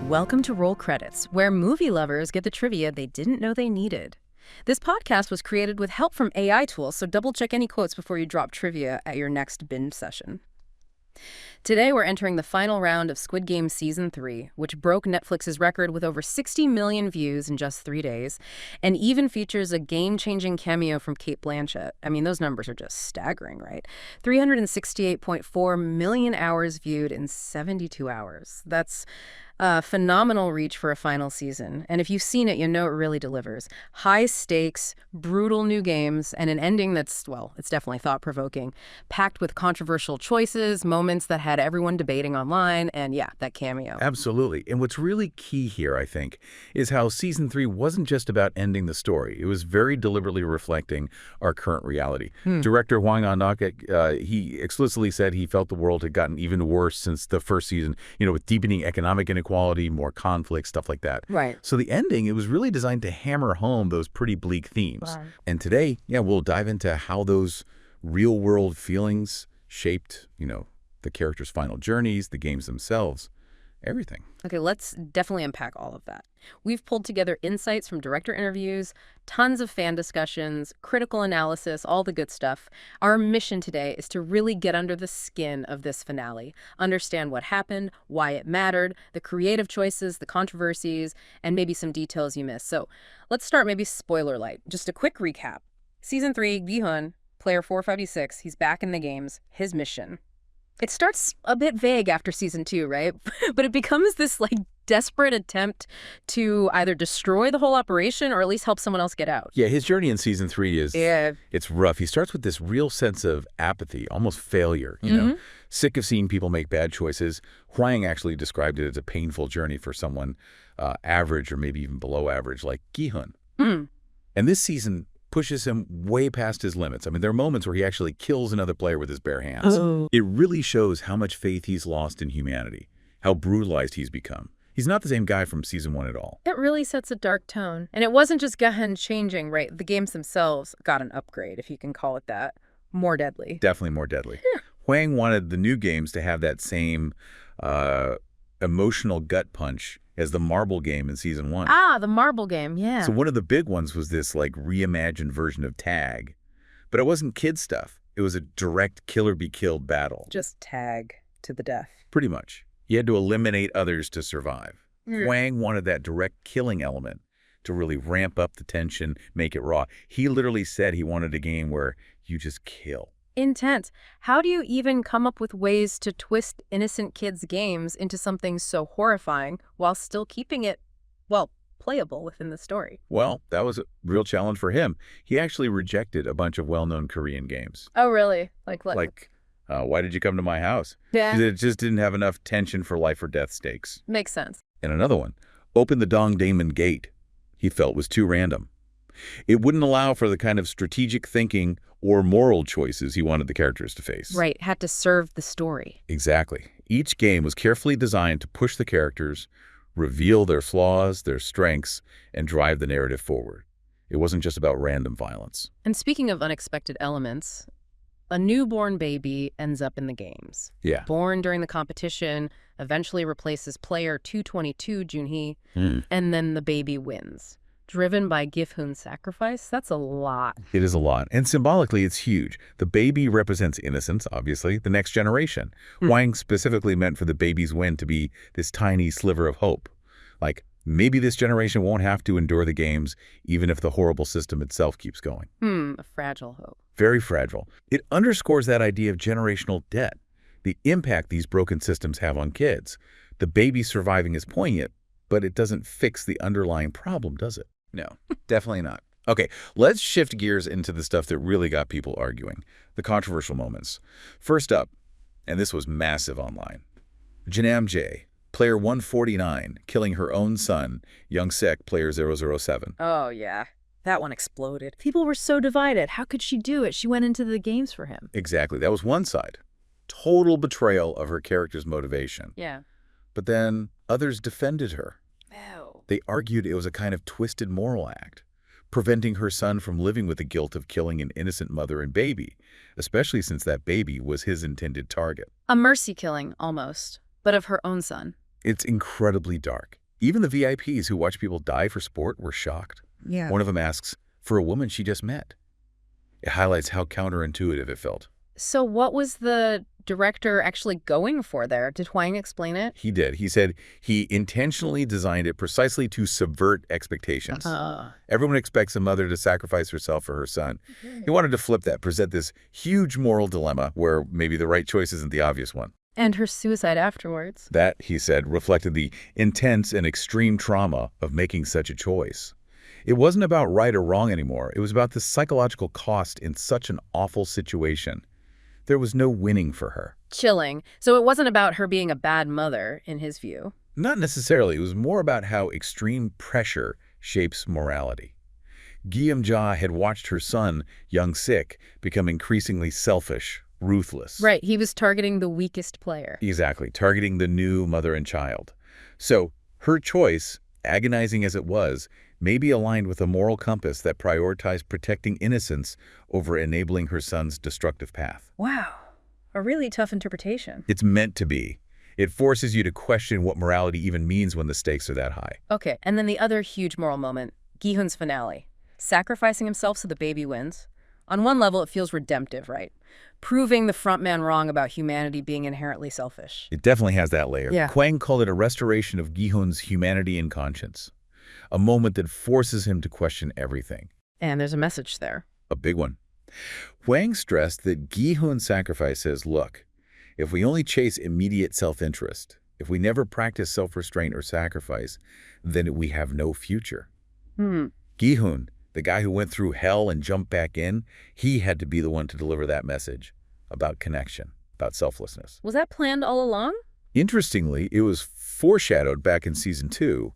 Welcome to Roll Credits, where movie lovers get the trivia they didn't know they needed. This podcast was created with help from AI tools, so double-check any quotes before you drop trivia at your next binge session. Today, we're entering the final round of Squid Game Season 3, which broke Netflix's record with over 60 million views in just 3 days, and even features a game-changing cameo from Cate Blanchett. I mean, those numbers are just staggering, right? 368.4 million hours viewed in 72 hours. That's a phenomenal reach for a final season. And if you've seen it, you know it really delivers. High stakes, brutal new games, and an ending that's, well, it's definitely thought-provoking, packed with controversial choices, moments that had everyone debating online, and yeah, that cameo. Absolutely. And what's really key here, I think, is how Season 3 wasn't just about ending the story. It was very deliberately reflecting our current reality. Director Hwang Han-nak, he explicitly said he felt the world had gotten even worse since the first season, with deepening economic inequality, more conflict, stuff like that. Right. So the ending, it was really designed to hammer home those pretty bleak themes. Right. And today, we'll dive into how those real-world feelings shaped, the characters' final journeys, the games themselves, everything. Okay, let's definitely unpack all of that. We've pulled together insights from director interviews, tons of fan discussions, critical analysis, all the good stuff. Our mission today is to really get under the skin of this finale, understand what happened, why it mattered, the creative choices, the controversies, and maybe some details you missed. So let's start maybe spoiler light. Just a quick recap. Season 3, Gi-hun, player 456, he's back in the games, his mission. It starts a bit vague after Season 2, right? But it becomes this, desperate attempt to either destroy the whole operation or at least help someone else get out. Yeah, his journey in Season 3 is, it's rough. He starts with this real sense of apathy, almost failure, sick of seeing people make bad choices. Hwang actually described it as a painful journey for someone average or maybe even below average like Gi-hun. And this season pushes him way past his limits. I mean, there are moments where he actually kills another player with his bare hands. It really shows how much faith he's lost in humanity, how brutalized he's become. He's not the same guy from Season 1 at all. It really sets a dark tone. And it wasn't just Gi-hun changing, right? The games themselves got an upgrade, if you can call it that. More deadly. Definitely more deadly. Hwang wanted the new games to have that same emotional gut punch as the marble game in Season 1. Ah, the marble game, yeah. So one of the big ones was this reimagined version of tag. But it wasn't kid stuff. It was a direct killer-be-killed battle. Just tag to the death. Pretty much. You had to eliminate others to survive. Hwang wanted that direct killing element to really ramp up the tension, make it raw. He literally said he wanted a game where you just kill. Intense. How do you even come up with ways to twist innocent kids' games into something so horrifying while still keeping it, playable within the story? Well, that was a real challenge for him. He actually rejected a bunch of well-known Korean games. Oh, really? Like what? Why did you come to my house? Yeah. It just didn't have enough tension for life or death stakes. Makes sense. And another one, Open the Dong Daemon Gate, he felt was too random. It wouldn't allow for the kind of strategic thinking or moral choices he wanted the characters to face. Right, had to serve the story. Exactly. Each game was carefully designed to push the characters, reveal their flaws, their strengths, and drive the narrative forward. It wasn't just about random violence. And speaking of unexpected elements, a newborn baby ends up in the games. Yeah. Born during the competition, eventually replaces player 222, Junhee, and then the baby wins. Driven by Gi-hun's sacrifice? That's a lot. It is a lot. And symbolically, it's huge. The baby represents innocence, obviously, the next generation. Hwang specifically meant for the baby's win to be this tiny sliver of hope. Maybe this generation won't have to endure the games, even if the horrible system itself keeps going. A fragile hope. Very fragile. It underscores that idea of generational debt, the impact these broken systems have on kids. The baby surviving is poignant, but it doesn't fix the underlying problem, does it? No, definitely not. Okay, let's shift gears into the stuff that really got people arguing, the controversial moments. First up, and this was massive online, Janam Jae, player 149, killing her own son, Young Sek, player 007. Oh, yeah. That one exploded. People were so divided. How could she do it? She went into the games for him. Exactly. That was one side. Total betrayal of her character's motivation. Yeah. But then others defended her. No. They argued it was a kind of twisted moral act, preventing her son from living with the guilt of killing an innocent mother and baby, especially since that baby was his intended target. A mercy killing, almost, but of her own son. It's incredibly dark. Even the VIPs who watch people die for sport were shocked. Yeah. One of them asks, for a woman she just met. It highlights how counterintuitive it felt. So what was the director actually going for there? Did Hwang explain it? He did. He said he intentionally designed it precisely to subvert expectations. Everyone expects a mother to sacrifice herself for her son. He wanted to flip that, present this huge moral dilemma where maybe the right choice isn't the obvious one. And her suicide afterwards. That, he said, reflected the intense and extreme trauma of making such a choice. It wasn't about right or wrong anymore. It was about the psychological cost in such an awful situation. There was no winning for her. Chilling. So it wasn't about her being a bad mother, in his view. Not necessarily. It was more about how extreme pressure shapes morality. Gi had watched her son, Young Sik, become increasingly selfish, ruthless. Right. He was targeting the weakest player. Exactly. Targeting the new mother and child. So her choice, agonizing as it was, may be aligned with a moral compass that prioritized protecting innocence over enabling her son's destructive path. Wow. A really tough interpretation. It's meant to be. It forces you to question what morality even means when the stakes are that high. Okay, and then the other huge moral moment, Gi-hun's finale. Sacrificing himself so the baby wins. On one level, it feels redemptive, right? Proving the front man wrong about humanity being inherently selfish. It definitely has that layer. Yeah. Hwang called it a restoration of Gi-hun's humanity and conscience. A moment that forces him to question everything. And there's a message there. A big one. Hwang stressed that Gi-hun's sacrifice says, look, if we only chase immediate self-interest, if we never practice self-restraint or sacrifice, then we have no future. Gi-hun, the guy who went through hell and jumped back in, he had to be the one to deliver that message about connection, about selflessness. Was that planned all along? Interestingly, it was foreshadowed back in Season 2.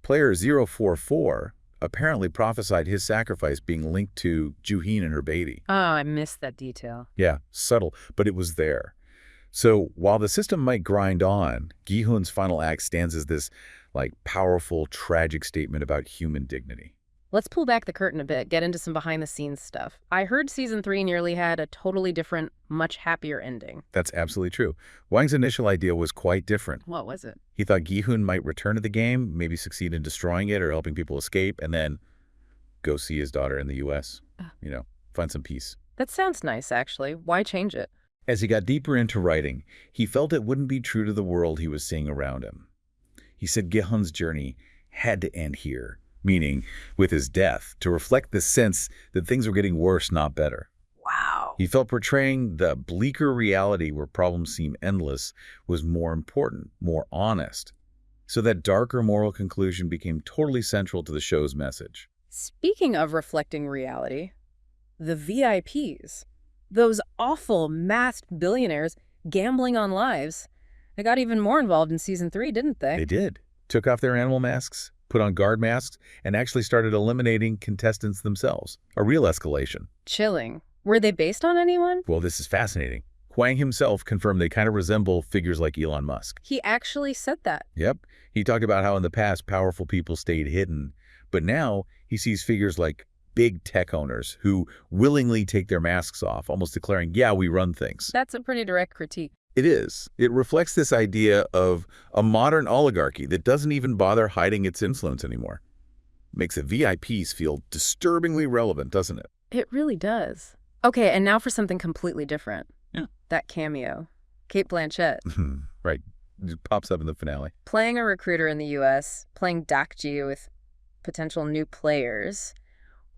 Player 044 apparently prophesied his sacrifice being linked to Joo-hee and her baby. Oh, I missed that detail. Yeah, subtle, but it was there. So while the system might grind on, Gi-hun's final act stands as this powerful, tragic statement about human dignity. Let's pull back the curtain a bit, get into some behind-the-scenes stuff. I heard Season 3 nearly had a totally different, much happier ending. That's absolutely true. Wang's initial idea was quite different. What was it? He thought Gi-hun might return to the game, maybe succeed in destroying it or helping people escape, and then go see his daughter in the U.S., find some peace. That sounds nice, actually. Why change it? As he got deeper into writing, he felt it wouldn't be true to the world he was seeing around him. He said Gi-hun's journey had to end here, meaning with his death, to reflect the sense that things were getting worse, not better. Wow. He felt portraying the bleaker reality where problems seem endless was more important, more honest. So that darker moral conclusion became totally central to the show's message. Speaking of reflecting reality, the VIPs, those awful masked billionaires gambling on lives, they got even more involved in Season 3, didn't they? They did. Took off their animal masks, put on guard masks, and actually started eliminating contestants themselves. A real escalation. Chilling. Were they based on anyone? Well, this is fascinating. Hwang himself confirmed they kind of resemble figures like Elon Musk. He actually said that. Yep. He talked about how in the past powerful people stayed hidden, but now he sees figures like big tech owners who willingly take their masks off, almost declaring, yeah, we run things. That's a pretty direct critique. It is. It reflects this idea of a modern oligarchy that doesn't even bother hiding its influence anymore. Makes the VIPs feel disturbingly relevant, doesn't it? It really does. Okay, and now for something completely different. Yeah. That cameo. Cate Blanchett. Right. It pops up in the finale. Playing a recruiter in the U.S., playing Dakji with potential new players.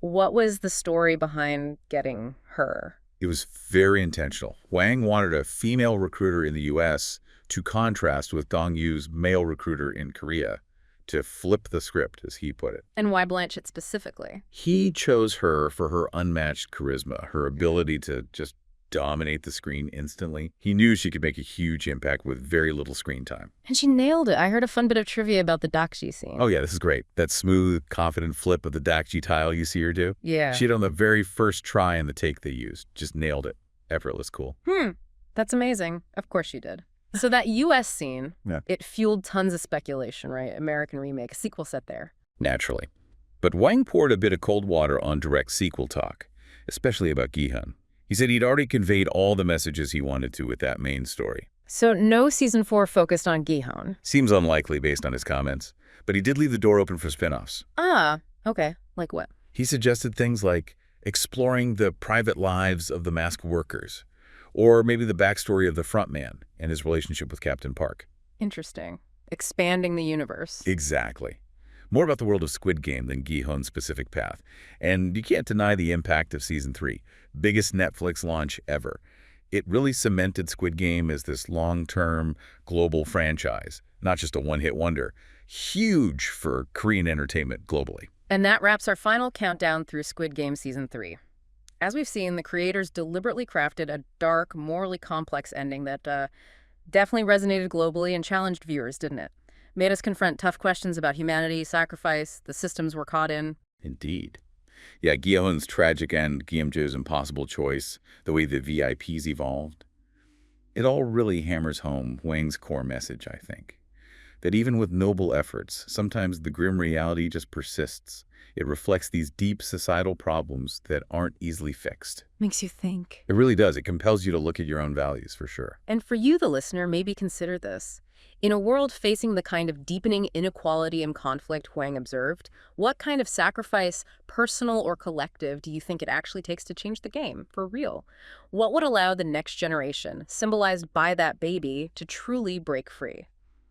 What was the story behind getting her? It was very intentional. Hwang wanted a female recruiter in the U.S. to contrast with Dong-yu's male recruiter in Korea, to flip the script, as he put it. And why Blanchett specifically? He chose her for her unmatched charisma, her ability to just dominate the screen instantly. He knew she could make a huge impact with very little screen time. And she nailed it. I heard a fun bit of trivia about the Dakji scene. Oh yeah, this is great. That smooth, confident flip of the Dakji tile you see her do. Yeah. She did on the very first try in the take they used. Just nailed it. Effortless cool. That's amazing. Of course she did. So that U.S. scene, Yeah. It fueled tons of speculation, right? American remake, a sequel set there. Naturally. But Hwang poured a bit of cold water on direct sequel talk, especially about Gi-hun. He said he'd already conveyed all the messages he wanted to with that main story. So no season 4 focused on Gi-hoon. Seems unlikely based on his comments, but he did leave the door open for spin-offs. Ah, okay. Like what? He suggested things like exploring the private lives of the masked workers, or maybe the backstory of the frontman and his relationship with Captain Park. Interesting. Expanding the universe. Exactly. More about the world of Squid Game than Gi-hoon's specific path. And you can't deny the impact of Season 3. Biggest Netflix launch ever. It really cemented Squid Game as this long-term global franchise, not just a one-hit wonder. Huge for Korean entertainment globally. And that wraps our final countdown through Squid Game Season 3. As we've seen, the creators deliberately crafted a dark, morally complex ending that definitely resonated globally and challenged viewers, didn't it? Made us confront tough questions about humanity, sacrifice, the systems we're caught in. Indeed. Yeah, Gi-hoon's tragic end, Gi-jo's impossible choice, the way the VIPs evolved. It all really hammers home Hwang's core message, I think. That even with noble efforts, sometimes the grim reality just persists. It reflects these deep societal problems that aren't easily fixed. Makes you think. It really does. It compels you to look at your own values, for sure. And for you, the listener, maybe consider this. In a world facing the kind of deepening inequality and conflict Hwang observed, what kind of sacrifice, personal or collective, do you think it actually takes to change the game, for real? What would allow the next generation, symbolized by that baby, to truly break free?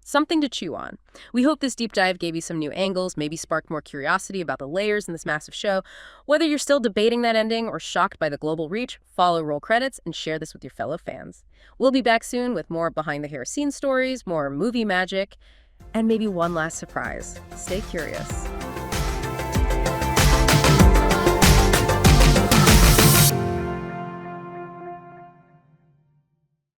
Something to chew on. We hope this deep dive gave you some new angles, maybe sparked more curiosity about the layers in this massive show. Whether you're still debating that ending or shocked by the global reach, follow Roll Credits and share this with your fellow fans. We'll be back soon with more behind-the-hair scene stories, more movie magic, and maybe one last surprise. Stay curious.